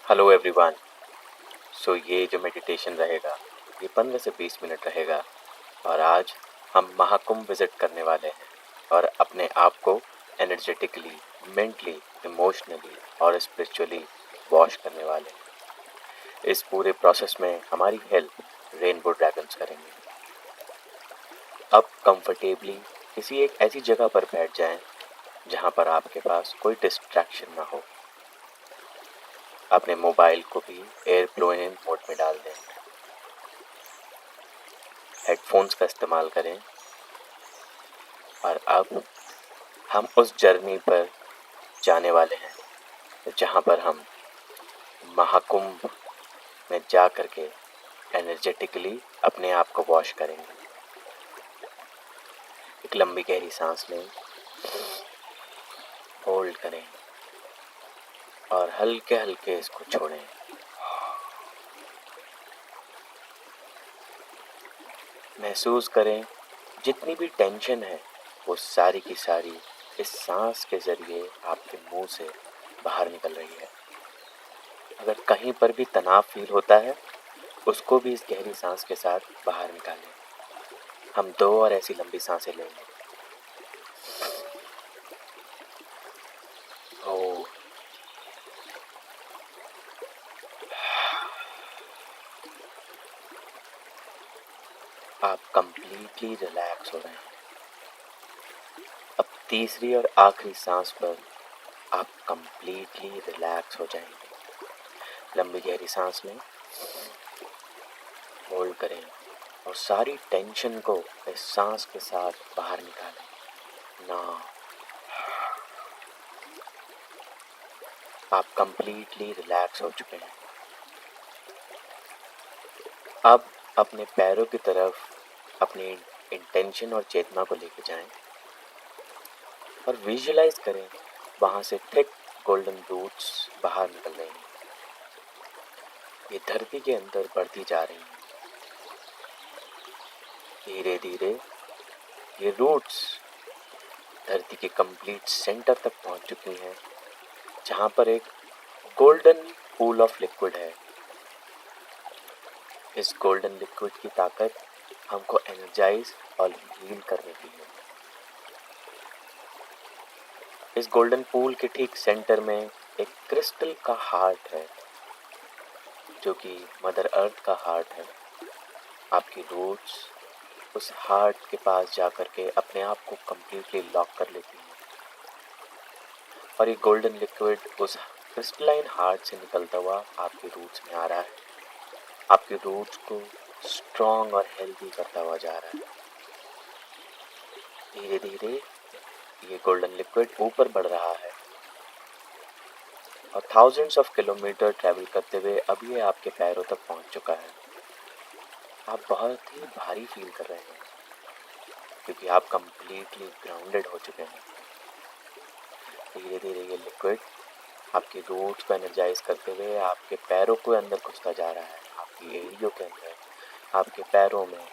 Hello everyone. ये जो meditation रहेगा ये 15 से 20 मिनट रहेगा और आज हम महाकुंभ विजिट करने वाले हैं और अपने आप को एनर्जेटिकली, मेंटली, इमोशनली और स्पिरिचुअली वॉश करने वाले हैं। इस पूरे प्रोसेस में हमारी हेल्प रेनबो ड्रैगन्स करेंगे। अब कंफर्टेबली किसी एक ऐसी जगह पर बैठ जाएं जहां पर आपके पास कोई डिस्ट्रैक्शन ना हो। अपने मोबाइल को भी एयरप्लेन मोड में डाल दें। हेडफोन्स का इस्तेमाल करें और अब हम उस जर्नी पर जाने वाले हैं जहां पर हम महाकुंभ में जा करके एनर्जेटिकली अपने आप को वॉश करेंगे। एक लंबी गहरी सांस लें, होल्ड करें और हल्के हल्के इसको छोड़ें। महसूस करें जितनी भी टेंशन है वो सारी की सारी इस सांस के ज़रिए आपके मुंह से बाहर निकल रही है। अगर कहीं पर भी तनाव फील होता है उसको भी इस गहरी सांस के साथ बाहर निकालें। हम 2 और ऐसी लंबी सांसें लेंगे। ओ आप कंप्लीटली रिलैक्स हो रहे हैं। अब तीसरी और आखिरी सांस पर आप कंप्लीटली रिलैक्स हो जाएंगे। लंबी गहरी सांस लें, होल्ड करें और सारी टेंशन को इस सांस के साथ बाहर निकालें। नाउ आप कंप्लीटली रिलैक्स हो चुके हैं। अब अपने पैरों की तरफ अपनी इंटेंशन और चेतना को लेके जाएं और विजुलाइज करें वहां से थिक गोल्डन रूट्स बाहर निकल रही हैं। ये धरती के अंदर बढ़ती जा रही हैं। धीरे धीरे ये रूट्स धरती के कंप्लीट सेंटर तक पहुंच चुकी हैं जहां पर एक गोल्डन पूल ऑफ लिक्विड है। इस गोल्डन लिक्विड की ताकत हमको एनर्जाइज और हील करने की है। इस गोल्डन पूल के ठीक सेंटर में एक क्रिस्टल का हार्ट है जो कि मदर अर्थ का हार्ट है। आपकी रूट्स उस हार्ट के पास जाकर के अपने आप को कंप्लीटली लॉक कर लेती हैं और ये गोल्डन लिक्विड उस क्रिस्टलाइन हार्ट से निकलता हुआ आपकी रूट्स में आ रहा है। आपकी रूट्स को स्ट्रॉन्ग और हेल्दी करता हुआ जा रहा है। धीरे धीरे ये गोल्डन लिक्विड ऊपर बढ़ रहा है और थाउजेंड्स ऑफ किलोमीटर ट्रैवल करते हुए अब ये आपके पैरों तक पहुंच चुका है। आप बहुत ही भारी फील कर रहे हैं क्योंकि आप कंप्लीटली ग्राउंडेड हो चुके हैं। धीरे धीरे ये लिक्विड आपकी रूट्स को एनर्जाइज करते हुए आपके पैरों को अंदर घुसता जा रहा है। आपकी एड़ियों के अंदर, आपके पैरों में,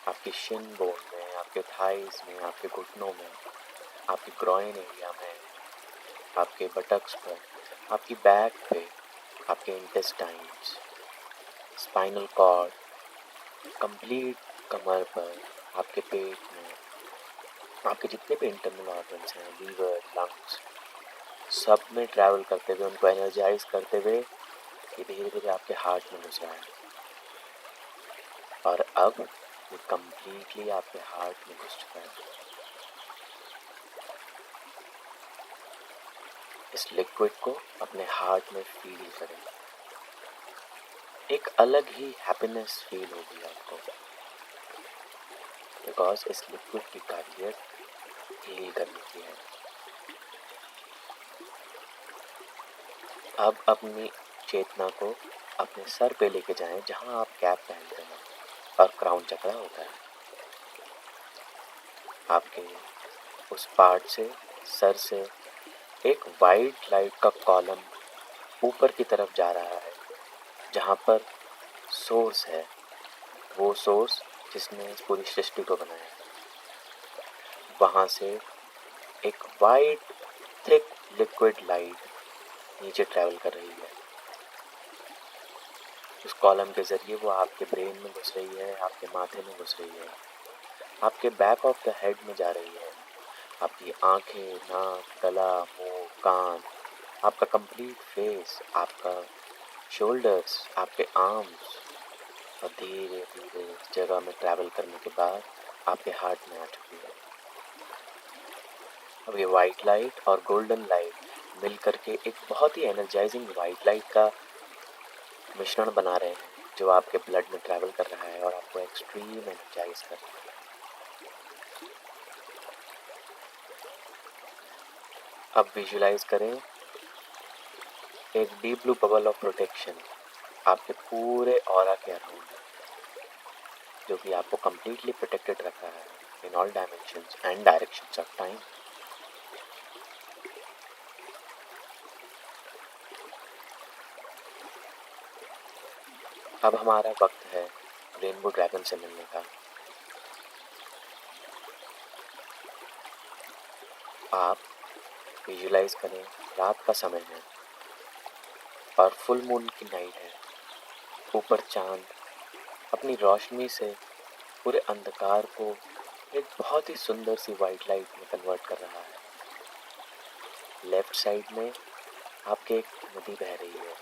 आपकी शिन बोन में, आपके थाइस में, आपके घुटनों में, आपकी ग्रॉइन एरिया में, आपके बटक्स पर, आपकी बैक पे, आपके इंटेस्टाइन्स, स्पाइनल कॉर्ड, कंप्लीट कमर पर, आपके पेट में, आपके जितने भी इंटरनल ऑर्गन्स हैं, लीवर, लंग्स, सब में ट्रैवल करते हुए उनको एनर्जाइज करते हुए ये धीरे धीरे आपके हार्ट में घुस रहा है और अब ये कंप्लीटली आपके हार्ट में घुस चुका है। इस लिक्विड को अपने हार्ट में फील करें। एक अलग ही हैप्पीनेस फील होगी आपको बिकॉज इस लिक्विड की काबिलियत हील करने की है। अब अपनी चेतना को अपने सर पे लेके जाएं जहां आप कैप पहनते हैं और क्राउन चक्रा होता है। आपके उस पार्ट से, सर से एक वाइट लाइट का कॉलम ऊपर की तरफ जा रहा है जहां पर सोर्स है, वो सोर्स जिसने इस पूरी सृष्टि को बनाया है। वहां से एक वाइट थिक लिक्विड लाइट नीचे ट्रैवल कर रही है उस कॉलम के ज़रिए वो आपके ब्रेन में घुस रही है, आपके माथे में घुस रही है, आपके बैक ऑफ द हेड में जा रही है। आपकी आँखें, नाक, गला, मुँह, कान, आपका कंप्लीट फेस, आपका शोल्डर्स, आपके आर्म्स, और धीरे धीरे इस जगह में ट्रैवल करने के बाद आपके हार्ट में आ चुकी है। अब ये वाइट लाइट और गोल्डन लाइट मिल करके एक बहुत ही एनर्जाइजिंग वाइट लाइट का मिश्रण बना रहे हैं, जो आपके ब्लड में ट्रैवल कर रहा है और आपको एक्सट्रीम एनर्जाइज कर रहा है। अब विजुलाइज करें एक deep blue bubble of protection आपके पूरे ऑरा के अराउंड, जो कि आपको कंप्लीटली प्रोटेक्टेड रख रहा है in all dimensions and directions of time. अब हमारा वक्त है रेनबो ड्रैगन से मिलने का। आप विजुलाइज करें रात का समय है और फुल मून की नाइट है। ऊपर चांद अपनी रोशनी से पूरे अंधकार को एक बहुत ही सुंदर सी वाइट लाइट में कन्वर्ट कर रहा है। लेफ्ट साइड में आपके एक नदी बह रही है,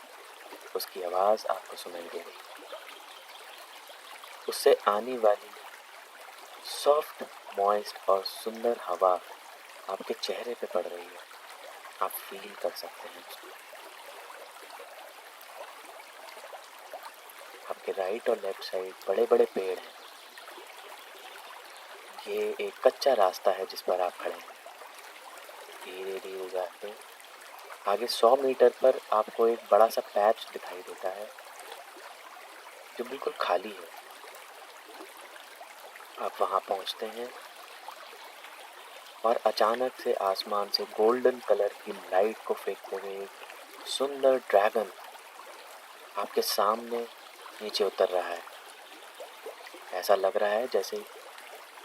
उसकी आवाज़ आपको सुनाई दे रही है। उससे आने वाली सॉफ्ट, मॉइस्ट और सुंदर हवा आपके चेहरे पे पड़ रही है। आप फील कर सकते हैं उसको। आपके राइट और लेफ्ट साइड बड़े बड़े पेड़ हैं। ये एक कच्चा रास्ता है जिस पर आप खड़े हैं। धीरे धीरे जाते आगे 100 मीटर पर आपको एक बड़ा सा पैच दिखाई देता है जो बिल्कुल खाली है। आप वहाँ पहुँचते हैं और अचानक से आसमान से गोल्डन कलर की लाइट को फेंकते हुए एक सुंदर ड्रैगन आपके सामने नीचे उतर रहा है। ऐसा लग रहा है जैसे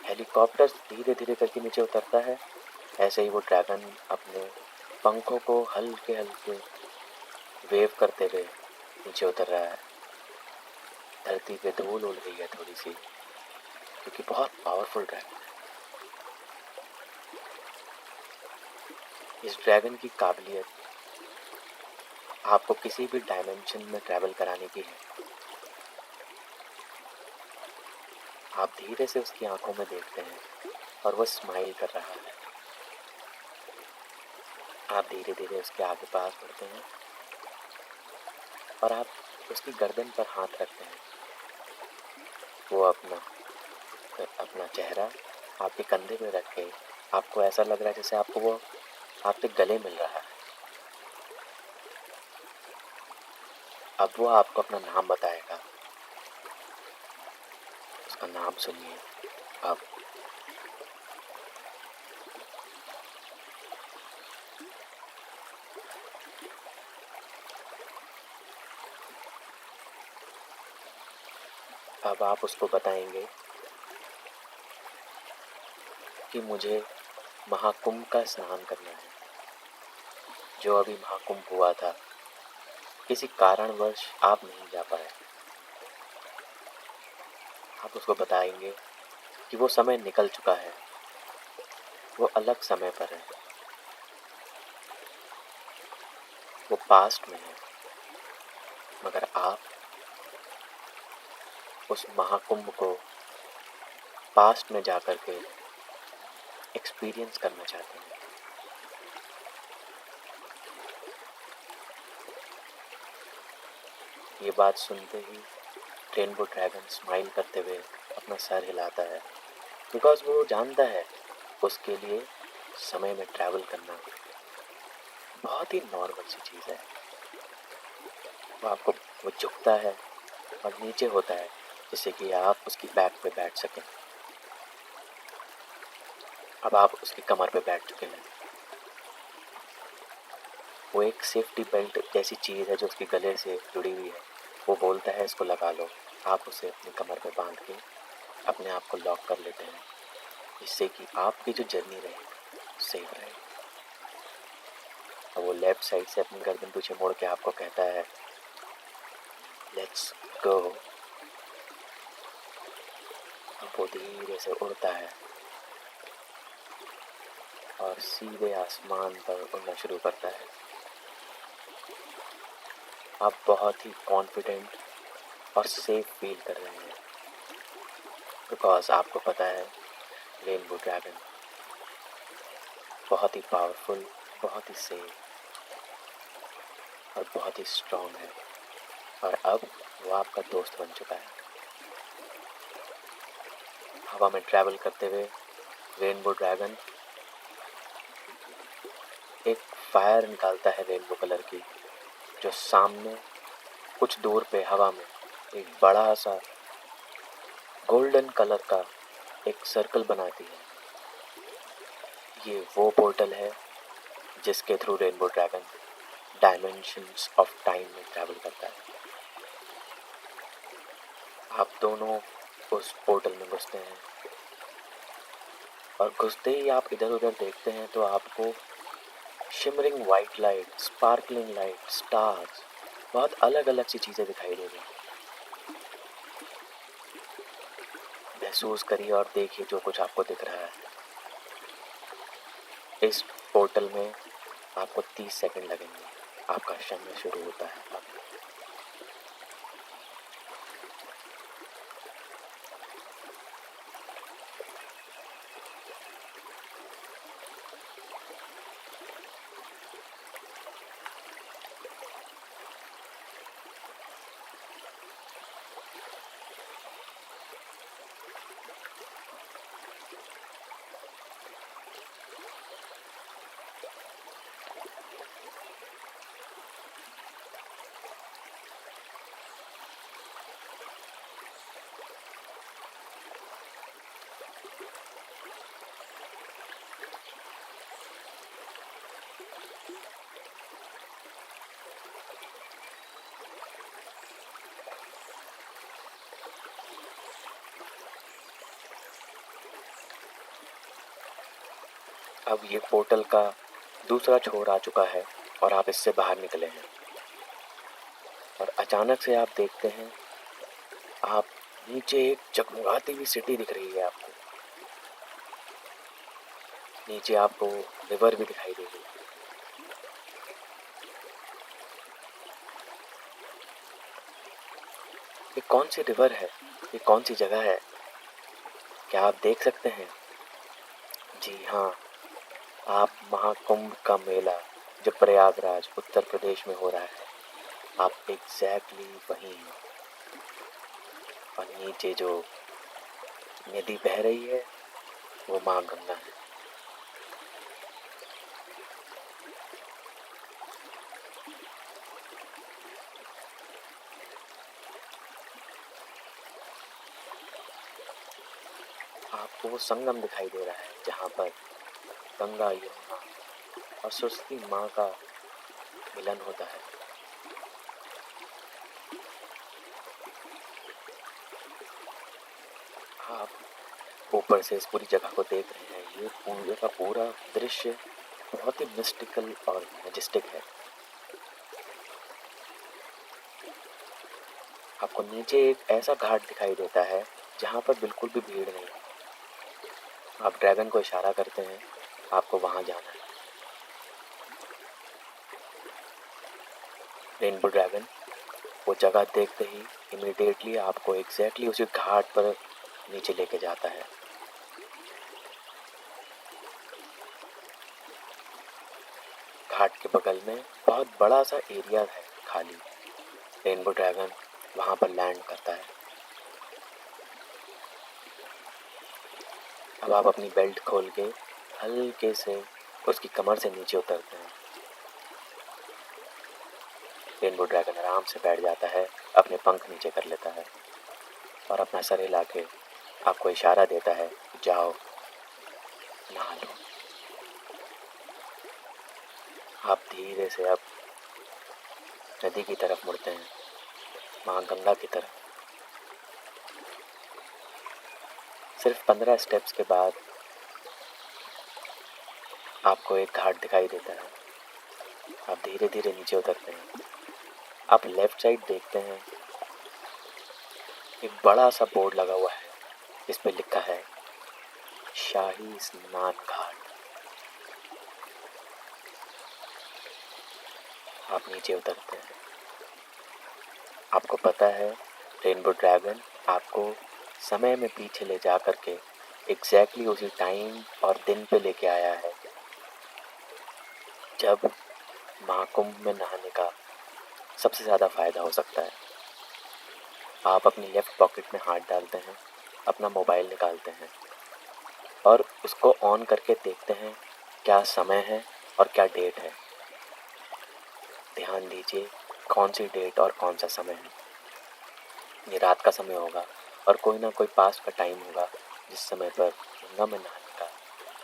हेलीकॉप्टर धीरे धीरे करके नीचे उतरता है, ऐसे ही वो ड्रैगन अपने पंखों को हल्के हल्के वेव करते हुए नीचे उतर रहा है। धरती पे धूल उड़ रही है थोड़ी सी, क्योंकि बहुत पावरफुल ड्रैगन है। इस ड्रैगन की काबिलियत आपको किसी भी डायमेंशन में ट्रैवल कराने की है। आप धीरे से उसकी आंखों में देखते हैं और वो स्माइल कर रहा है। आप धीरे धीरे उसके आगे पास बढ़ते हैं और आप उसकी गर्दन पर हाथ रखते हैं। वो अपना अपना चेहरा आपके कंधे पे रख के आपको ऐसा लग रहा है जैसे आपको वो आपके गले मिल रहा है। अब वो आपको अपना नाम बताएगा। उसका नाम सुनिए। अब आप उसको बताएंगे कि मुझे महाकुंभ का स्नान करना है। जो अभी महाकुंभ हुआ था, किसी कारणवश आप नहीं जा पाए। आप उसको बताएंगे कि वो समय निकल चुका है, वो अलग समय पर है, वो पास्ट में है, मगर आप उस महाकुंभ को पास्ट में जा कर के एक्सपीरियंस करना चाहते हैं। ये बात सुनते ही रेनबो ड्रैगन स्माइल करते हुए अपना सर हिलाता है, बिकॉज वो जानता है उसके लिए समय में ट्रैवल करना बहुत ही नॉर्मल सी चीज़ है। वो झुकता है और नीचे होता है जिससे कि आप उसकी बैक पे बैठ सकें। अब आप उसकी कमर पे बैठ चुके हैं। वो एक सेफ्टी बेल्ट जैसी चीज़ है जो उसके गले से जुड़ी हुई है। वो बोलता है इसको लगा लो। आप उसे अपनी कमर पे बांध के अपने आप को लॉक कर लेते हैं, जिससे कि आपकी जो जर्नी रहेगी सेफ रहे। और वो लेफ्ट साइड से अपनी गर्दन पीछे मोड़ के आपको कहता है, लेट्स गो। अब वो धीरे से उड़ता है और सीधे आसमान पर उड़ना शुरू करता है। आप बहुत ही कॉन्फिडेंट और सेफ फील कर रहे हैं, बिकॉज आपको पता है रेनबो ड्रैगन बहुत ही पावरफुल, बहुत ही सेफ और बहुत ही स्ट्रॉन्ग है। और अब वो आपका दोस्त बन चुका है। हवा में ट्रैवल करते हुए रेनबो ड्रैगन एक फायर निकालता है रेनबो कलर की, जो सामने कुछ दूर पे हवा में एक बड़ा सा गोल्डन कलर का एक सर्कल बनाती है। ये वो पोर्टल है जिसके through rainbow dragon dimensions of time में ट्रैवल करता है। आप दोनों उस पोर्टल में घुसते हैं और घुसते ही आप इधर उधर देखते हैं तो आपको shimmering white light, sparkling light, stars, बहुत अलग अलग सी चीज़ें दिखाई दे रही हैं। महसूस करिए और देखिए जो कुछ आपको दिख रहा है। इस पोर्टल में आपको 30 सेकंड लगेंगे। आपका समय शुरू होता है अब। अब ये पोर्टल का दूसरा छोर आ चुका है और आप इससे बाहर निकले हैं। और अचानक से आप देखते हैं, आप नीचे एक जगमगाती हुई सिटी दिख रही है आपको। नीचे आपको रिवर भी दिखाई दे रही है। ये कौन सी रिवर है? ये कौन सी जगह है? क्या आप देख सकते हैं? जी हाँ, आप महाकुंभ का मेला जो प्रयागराज उत्तर प्रदेश में हो रहा है, आप एग्जैक्टली वहीं हैं। और नीचे जो नदी बह रही है वो माँ गंगा है। आपको वो संगम दिखाई दे रहा है जहाँ पर गंगा, यमुना और सरस्वती माँ का मिलन होता है। आप ऊपर से इस पूरी जगह को देख रहे हैं। ये पूरे का पूरा दृश्य बहुत ही मिस्टिकल और मैजेस्टिक है। आपको नीचे एक ऐसा घाट दिखाई देता है जहाँ पर बिल्कुल भी भीड़ नहीं है। आप ड्रैगन को इशारा करते हैं, आपको वहाँ जाना है। रेनबो ड्रैगन वो जगह देखते ही इमीडिएटली आपको एग्जैक्टली उसी घाट पर नीचे लेके जाता है। घाट के बगल में बहुत बड़ा सा एरिया है खाली। रेनबो ड्रैगन वहाँ पर लैंड करता है। अब आप अपनी बेल्ट खोल के हल्के से उसकी कमर से नीचे उतरते हैं। रेनबो ड्रैगन आराम से बैठ जाता है, अपने पंख नीचे कर लेता है और अपना सर हिला के आपको इशारा देता है, जाओ नहा लो। आप धीरे से अब नदी की तरफ मुड़ते हैं, माँ गंगा की तरफ। सिर्फ 15 स्टेप्स के बाद आपको एक घाट दिखाई देता है। आप धीरे धीरे नीचे उतरते हैं। आप लेफ्ट साइड देखते हैं एक बड़ा सा बोर्ड लगा हुआ है जिस पे लिखा है शाही स्नान घाट। आप नीचे उतरते हैं। आपको पता है रेनबो ड्रैगन आपको समय में पीछे ले जा करके एग्जैक्टली उसी टाइम और दिन पे लेके आया है जब महाकुंभ में नहाने का सबसे ज़्यादा फ़ायदा हो सकता है। आप अपनी लेफ़्ट पॉकेट में हाथ डालते हैं, अपना मोबाइल निकालते हैं और उसको ऑन करके देखते हैं क्या समय है और क्या डेट है। ध्यान दीजिए कौन सी डेट और कौन सा समय है। ये रात का समय होगा और कोई ना कोई पास का टाइम होगा जिस समय पर गंगा में नहाने का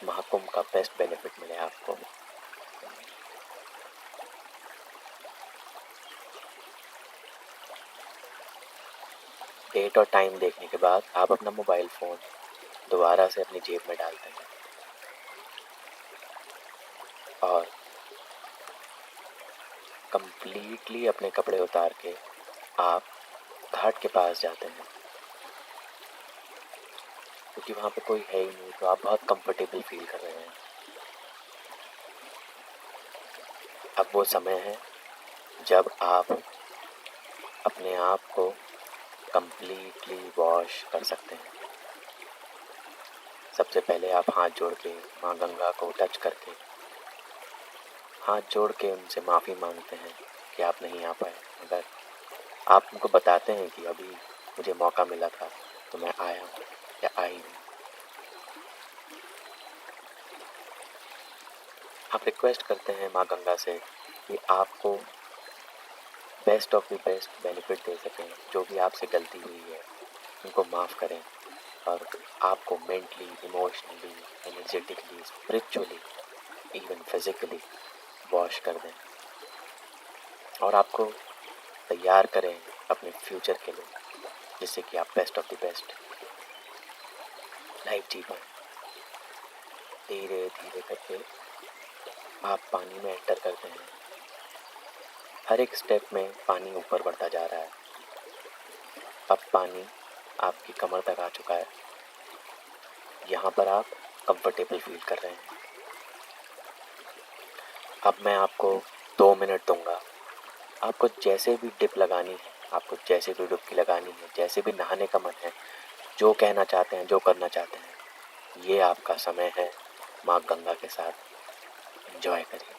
महाकुंभ का बेस्ट बेनिफिट मिले आपको। डेट और टाइम देखने के बाद आप अपना मोबाइल फ़ोन दोबारा से अपनी जेब में डालते हैं और कंप्लीटली अपने कपड़े उतार के आप घाट के पास जाते हैं क्योंकि वहाँ पे कोई है ही नहीं, तो आप बहुत कंफर्टेबल फील कर रहे हैं। अब वो समय है जब आप अपने आप को कंप्लीटली वॉश कर सकते हैं। सबसे पहले आप हाथ जोड़ के माँ गंगा को टच करके हाथ जोड़ के उनसे माफ़ी मांगते हैं कि आप नहीं आ पाए, मगर आप उनको बताते हैं कि अभी मुझे मौका मिला था तो मैं आया हूँ या आई हूँ। आप रिक्वेस्ट करते हैं माँ गंगा से कि आपको best of the best benefit दे सकें, जो भी आपसे गलती हुई है उनको माफ़ करें और आपको mentally, emotionally, energetically, spiritually, even physically wash कर दें और आपको तैयार करें अपने फ्यूचर के लिए, जिससे कि आप best of the best life जी पाएँ। धीरे धीरे करके आप पानी में एंटर करते हैं। हर एक स्टेप में पानी ऊपर बढ़ता जा रहा है। अब पानी आपकी कमर तक आ चुका है। यहाँ पर आप कंफर्टेबल फील कर रहे हैं। अब मैं आपको 2 मिनट दूंगा। आपको जैसे भी डिप लगानी है, आपको जैसे भी डुबकी लगानी है, जैसे भी नहाने का मन है, जो कहना चाहते हैं, जो करना चाहते हैं, ये आपका समय है। माँ गंगा के साथ एंजॉय करिए।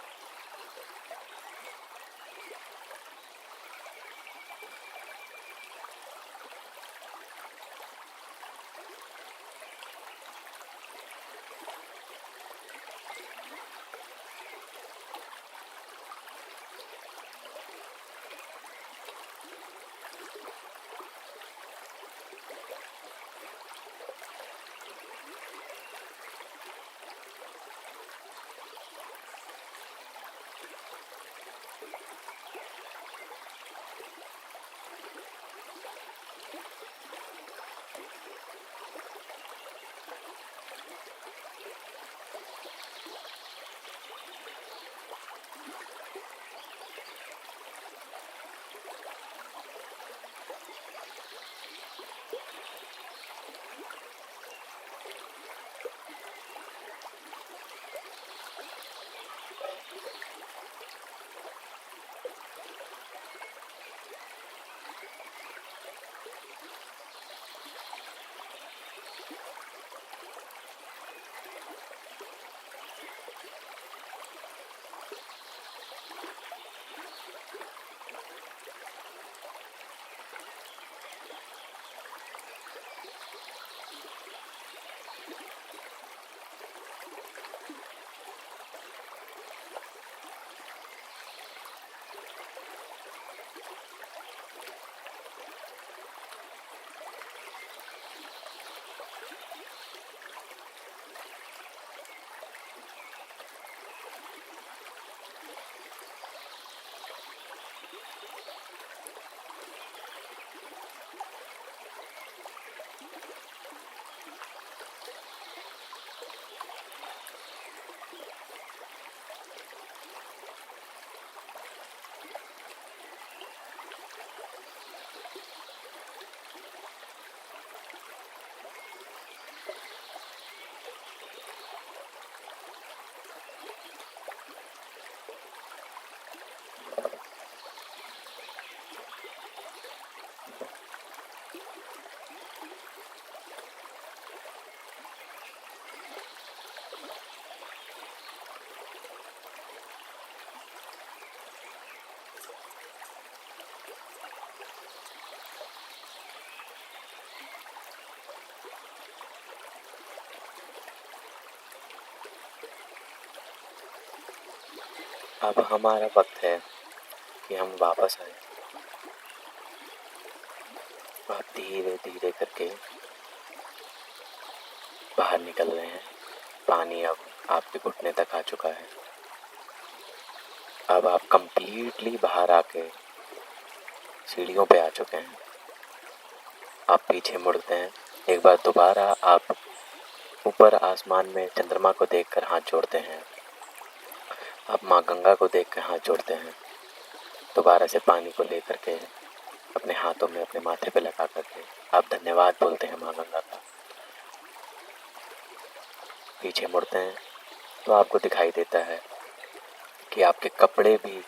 अब हमारा वक्त है कि हम वापस आए। आप धीरे धीरे करके बाहर निकल रहे हैं। पानी अब आपके घुटने तक आ चुका है। अब आप कंप्लीटली बाहर आके सीढ़ियों पे आ चुके हैं। आप पीछे मुड़ते हैं। एक बार दोबारा आप ऊपर आसमान में चंद्रमा को देखकर हाथ जोड़ते हैं। आप माँ गंगा को देखकर हाथ जोड़ते हैं। दोबारा से पानी को लेकर के अपने हाथों में अपने माथे पे लगा करके आप धन्यवाद बोलते हैं माँ गंगा का। पीछे मुड़ते हैं तो आपको दिखाई देता है कि आपके कपड़े भी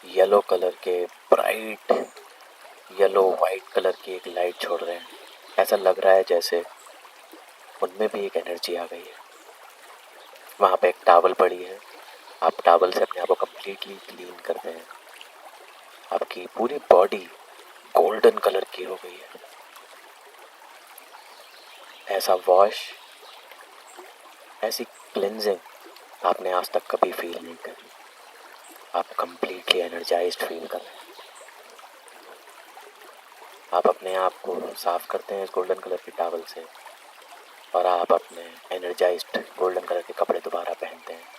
येलो कलर के, ब्राइट येलो वाइट कलर की एक लाइट छोड़ रहे हैं। ऐसा लग रहा है जैसे उनमें भी एक एनर्जी आ गई है। वहाँ पे एक टॉवल पड़ी है। आप टॉवल से अपने आप को कम्प्लीटली क्लीन करते हैं। आपकी पूरी बॉडी गोल्डन कलर की हो गई है। ऐसा वॉश, ऐसी क्लेंजिंग आपने आज तक कभी फील नहीं करी। आप कंप्लीटली एनर्जाइज्ड फील कर रहे हैं। आप अपने आप को साफ करते हैं इस गोल्डन कलर की टॉवल से और आप अपने एनर्जाइज्ड गोल्डन कलर के कपड़े दोबारा पहनते हैं।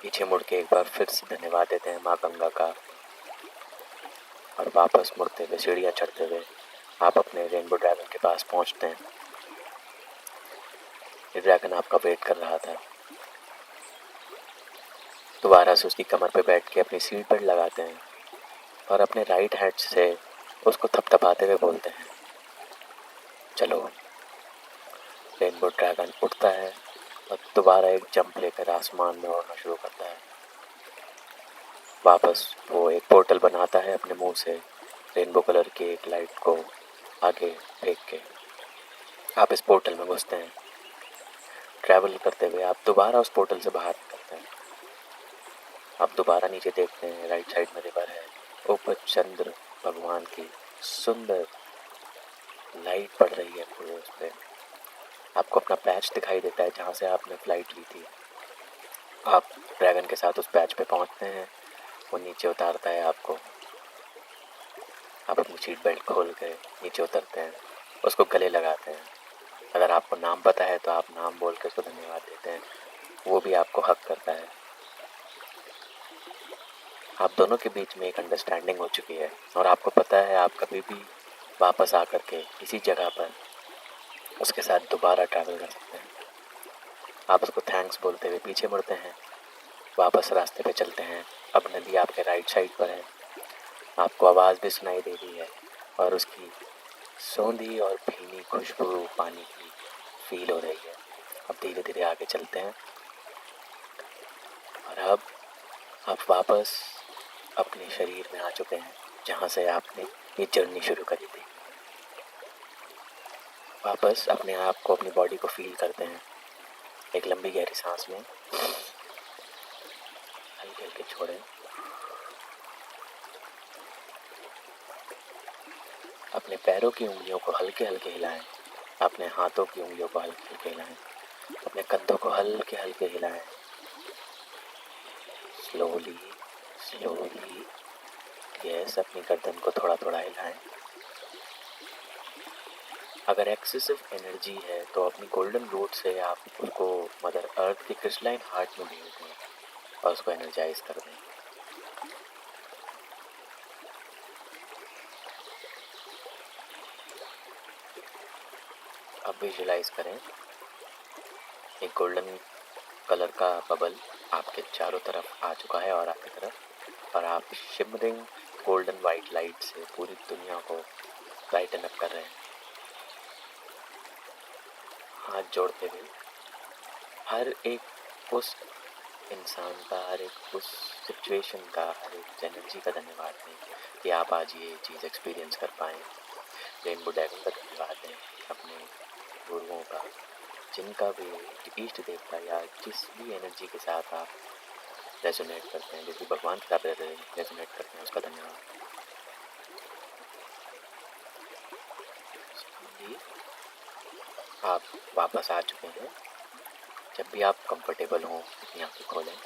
पीछे मुड़ के एक बार फिर से धन्यवाद देते हैं माँ गंगा का और वापस मुड़ते हुए सीढ़ियाँ चढ़ते हुए आप अपने रेनबो ड्रैगन के पास पहुँचते हैं। ये ड्रैगन आपका वेट कर रहा था। दोबारा से उसकी कमर पे बैठ के अपनी सीट बेल्ट लगाते हैं और अपने राइट हैंड से उसको थपथपाते हुए बोलते हैं, चलो। रेनबो ड्रैगन उठता है और दोबारा एक जंप लेकर आसमान में उड़ना शुरू करता है। वापस वो एक पोर्टल बनाता है अपने मुंह से, रेनबो कलर की एक लाइट को आगे फेंक के। आप इस पोर्टल में घुसते हैं। ट्रैवल करते हुए आप दोबारा उस पोर्टल से बाहर निकलते हैं। आप दोबारा नीचे देखते हैं, राइट साइड में रिवर है। ऊपर चंद्र भगवान की सुंदर लाइट पड़ रही है पूरे उस पर। आपको अपना पैच दिखाई देता है जहाँ से आपने फ्लाइट ली थी। आप ड्रैगन के साथ उस पैच पे पहुँचते हैं। वो नीचे उतारता है आपको। आप अपनी सीट बेल्ट खोल के नीचे उतरते हैं, उसको गले लगाते हैं। अगर आपको नाम पता है तो आप नाम बोल के उसको धन्यवाद देते हैं। वो भी आपको हक करता है। आप दोनों के बीच में एक अंडरस्टैंडिंग हो चुकी है और आपको पता है आप कभी भी वापस आकर के इसी जगह पर उसके साथ दोबारा ट्रैवल कर सकते हैं। आप उसको थैंक्स बोलते हुए पीछे मुड़ते हैं, वापस रास्ते पे चलते हैं। अब नदी आपके राइट साइड पर है। आपको आवाज़ भी सुनाई दे रही है और उसकी सौंधी और भीनी खुशबू पानी की फील हो रही है। अब धीरे धीरे आगे चलते हैं और अब आप वापस अपने शरीर में आ चुके हैं जहाँ से आपने ये जर्नी शुरू करी थी। वापस अपने आप को, अपनी बॉडी को फील करते हैं। एक लंबी गहरी सांस लें, हल्के हल्के छोड़ें। अपने पैरों की उंगलियों को हल्के हल्के हिलाएं। अपने हाथों की उंगलियों को हल्के हल्के हिलाएं। अपने कंधों को हल्के हल्के हिलाएं। स्लोली स्लोली यस, अपनी गर्दन को थोड़ा थोड़ा हिलाएं। अगर एक्सेसिव एनर्जी है तो अपनी गोल्डन रूट से आप उसको मदर अर्थ के क्रिस्टलाइन हार्ट में भेज दें और उसको एनर्जाइज कर दें। अब विजुलाइज करें एक गोल्डन कलर का बबल आपके चारों तरफ आ चुका है और आपकी तरफ, और आप शिमरिंग गोल्डन वाइट लाइट से पूरी दुनिया को ब्राइटन अप कर रहे हैं। हाथ जोड़ते हुए हर एक उस इंसान का, हर एक उस सिचुएशन का, हर एक एनर्जी का धन्यवाद दें कि आप आज ये चीज़ एक्सपीरियंस कर पाएँ। रेनबो ड्रैगन का धन्यवाद दें, अपने गुरुओं का, जिनका भी इष्ट देवता या जिस भी एनर्जी के साथ आप रेजोनेट करते हैं, जिस भी भगवान के साथ रेजोनेट करते हैं, उसका धन्यवाद। आप वापस आ चुके हैं जब भी आप कंफर्टेबल हों अपनी आँखें खोलें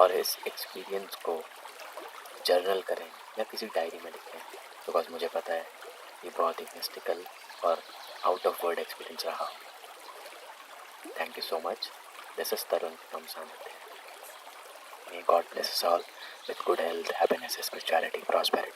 और इस एक्सपीरियंस को जर्नल करें या किसी डायरी में लिखें, बिकॉज मुझे पता है ये बहुत ही मिस्टिकल और आउट ऑफ वर्ड एक्सपीरियंस रहा। Thank you so much. This is Tarun from सामर्थ्य। May God bless us all with good health, happiness, spirituality, prosperity.